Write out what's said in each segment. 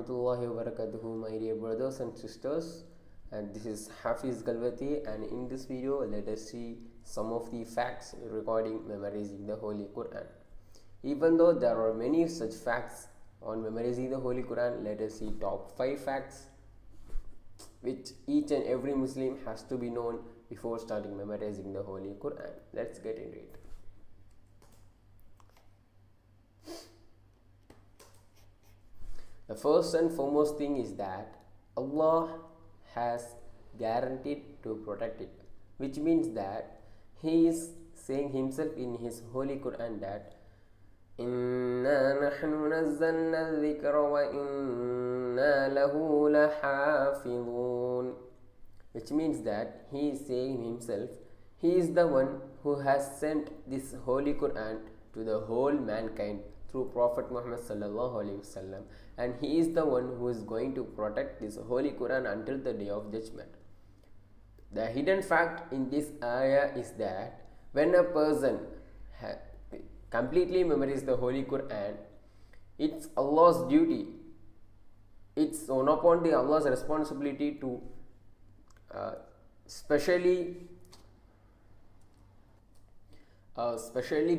warahmatullahi wabarakatuh, my dear brothers and sisters, and this is Hafiz Kalvathi, and in this video let us see some of the facts regarding memorizing the Holy Quran. Even though there are many such facts on memorizing the Holy Quran, let us see top 5 facts which each and every Muslim has to be known before starting memorizing the Holy Quran. Let's get into it. The first and foremost thing is that Allah has guaranteed to protect it, which means that He is saying Himself in His Holy Quran that إِنَّا نَحْنُ نَزَّلْنَا الذِّكْرَ وَإِنَّا لَهُ لَحَافِظُونَ, which means that He is saying Himself, He is the one who has sent this Holy Quran to the whole mankind through Prophet Muhammad sallallahu alaihi wasallam, and He is the one who is going to protect this Holy Quran until the day of judgment. The hidden fact in this ayah is that when a person completely memorizes the Holy Quran, it's Allah's duty, it's on upon the Allah's responsibility to specially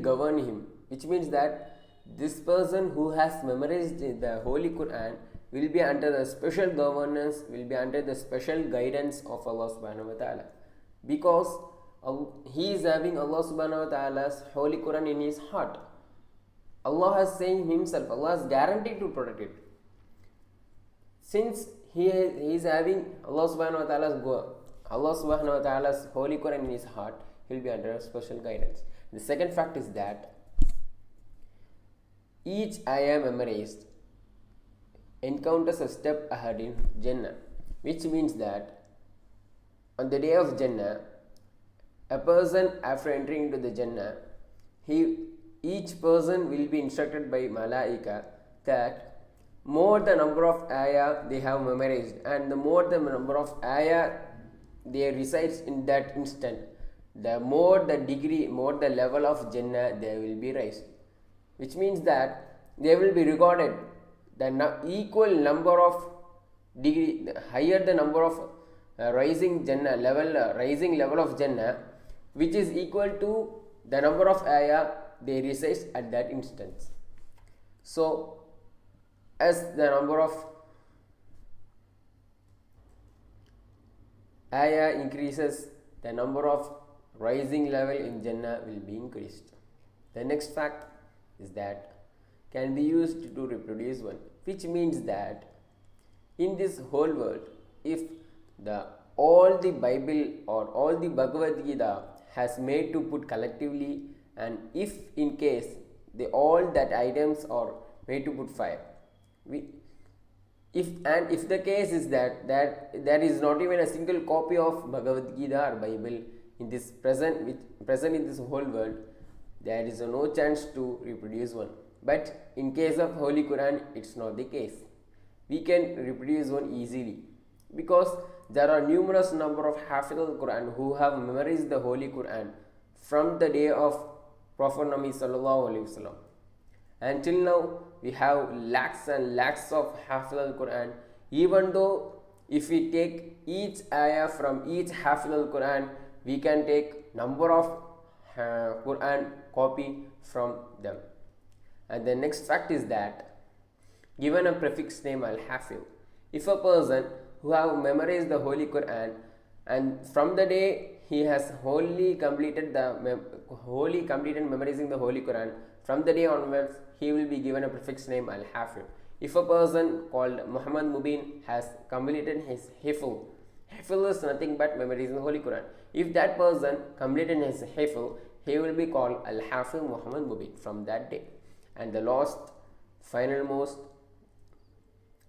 govern him, which means that this person who has memorized the Holy Quran will be under the special governance, will be under the special guidance of Allah subhanahu wa ta'ala, because he is having Allah subhanahu wa ta'ala's Holy Quran in his heart. Allah has saying Himself, Allah has guaranteed to protect it. Since he is having Allah subhanahu wa ta'ala's Holy Quran in his heart, he will be under special guidance. The second fact is that each ayah memorized encounters a step ahead in Jannah, which means that on the day of Jannah, a person after entering into the Jannah, each person will be instructed by Malaika that more the number of ayah they have memorized and the more the number of ayah they recites in that instant, the more the degree, more the level of Jannah they will be raised, which means that they will be regarded the equal number of degree, the higher the number of rising level of Jannah, which is equal to the number of ayah they recite at that instance. So as the number of ayah increases, the number of rising level in Jannah will be increased. The next fact is that can be used to reproduce one, which means that in this whole world, if all the Bible or all the Bhagavad Gita has made to put collectively, and if in case all that items are made to put 5, if the case is that there is not even a single copy of Bhagavad Gita or Bible in this present in this whole world, there is no chance to reproduce one. But in case of Holy Quran, it's not the case. We can reproduce one easily, because there are numerous number of Hafiz Quran who have memorized the Holy Quran from the day of Prophet Nabi sallallahu alaihi wasallam. Until now, we have lakhs and lakhs of Hafiz Quran. Even though if we take each ayah from each Hafiz Quran, we can take number of Quran copy from them. And the next fact is that given a prefix name Al-Hafiz, if a person who have memorized the Holy Quran and from the day he has wholly completed memorizing the Holy Quran, from the day onwards he will be given a prefix name Al-Hafiz. If a person called Muhammad Mubin has completed his Hifl is nothing but memorizing the Holy Quran. If that person completed his Hifl, he will be called Al-Hafiz Muhammad Mubin from that day. And the last, final most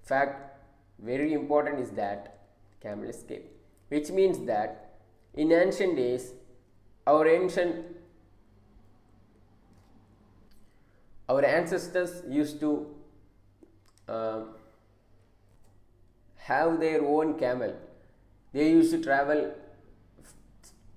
fact, very important, is that camel escape, which means that in ancient days, our ancestors used to have their own camel. They used to travel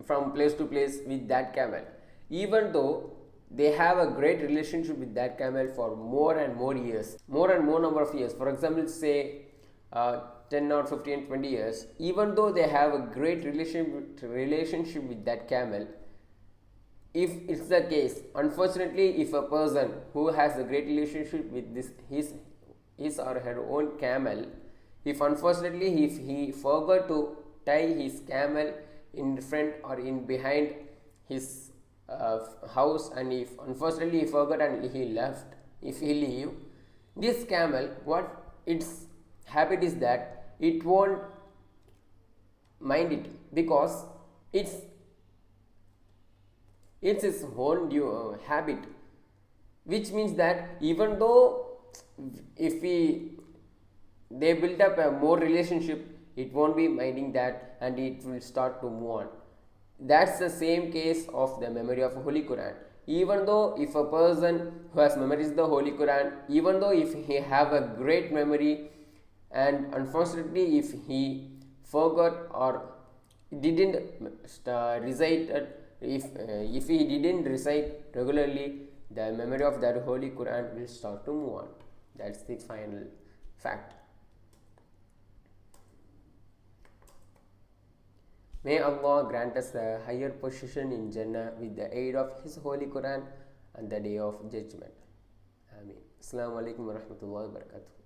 from place to place with that camel. Even though they have a great relationship with that camel for more and more years, more and more number of years. For example, say 10 or 15, 20 years, even though they have a great relationship with that camel, if it's the case, unfortunately, if a person who has a great relationship with his or her own camel, if unfortunately if he forgot to tie his camel in front or in behind his house, and if unfortunately he forgot and he left, if he leave, this camel, what its habit is that it won't mind it, because it's its own habit, which means that even though if they build up a more relationship, it won't be minding that and it will start to move on. That's the same case of the memory of Holy Quran. Even though if a person who has memorized the Holy Quran, even though if he have a great memory, and unfortunately if he forgot or didn't recite if he didn't recite regularly, the memory of that Holy Quran will start to move on. That's the final fact. May Allah grant us a higher position in Jannah with the aid of His Holy Quran and the Day of Judgment. Ameen. Assalamu alaikum wa rahmatullahi wa barakatuh.